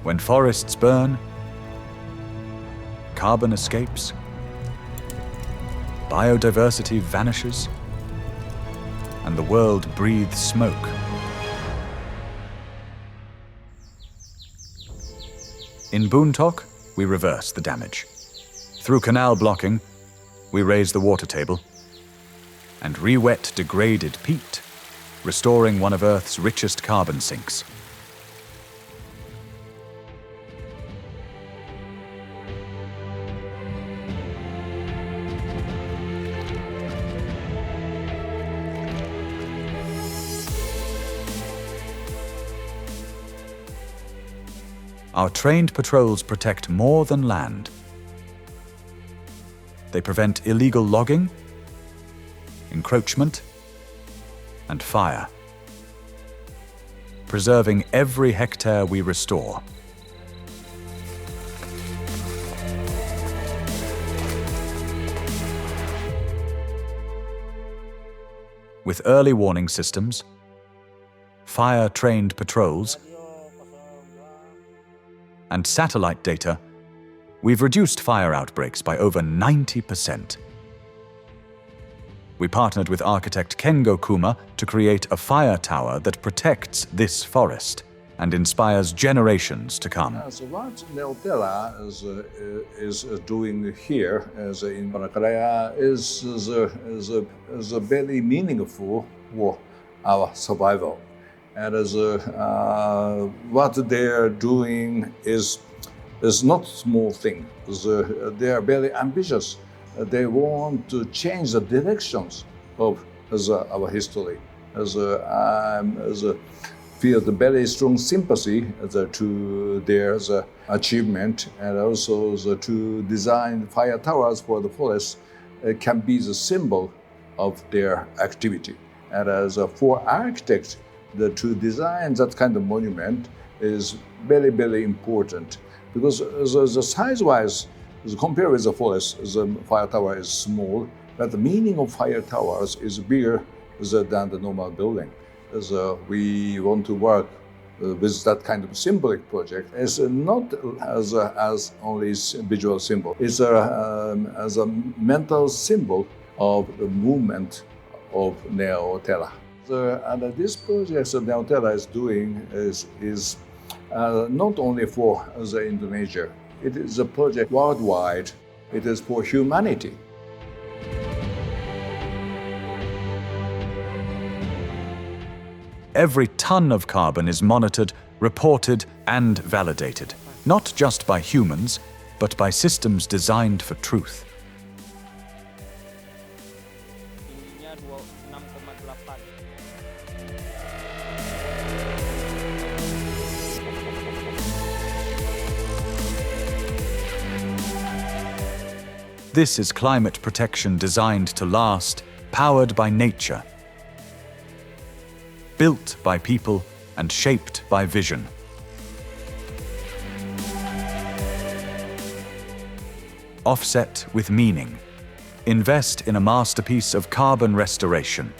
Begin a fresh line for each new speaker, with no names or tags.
When forests burn, carbon escapes, biodiversity vanishes, and the world breathes smoke. In Boontok, we reverse the damage. Through canal blocking, we raise the water table and re-wet degraded peat, restoring one of Earth's richest carbon sinks. Our trained patrols protect more than land. They prevent illegal logging, encroachment, and fire, preserving every hectare we restore. With early warning systems, fire-trained patrols, and satellite data, we've reduced fire outbreaks by over 90%. We partnered with architect Kengo Kuma to create a fire tower that protects this forest and inspires generations to come.
So what Terra is doing here in Primajaya is very meaningful for our survival. And what they are doing is not small thing. They are very ambitious. They want to change the directions of our history. Feel the very strong sympathy to their achievement, and also to design fire towers for the forest can be the symbol of their activity. And for architects, to design that kind of monument is very, very important, because the size-wise, compared with the forest, the fire tower is small, but the meaning of fire towers is bigger than the normal building. We want to work with that kind of symbolic project. It's not as only visual symbol. It's as a mental symbol of the movement of Terra. And this project that Terra is doing is not only for Indonesia. It is a project worldwide. It is for humanity.
Every ton of carbon is monitored, reported, and validated, not just by humans, but by systems designed for truth. This is climate protection designed to last, powered by nature, built by people and shaped by vision. Offset with meaning. Invest in a masterpiece of carbon restoration.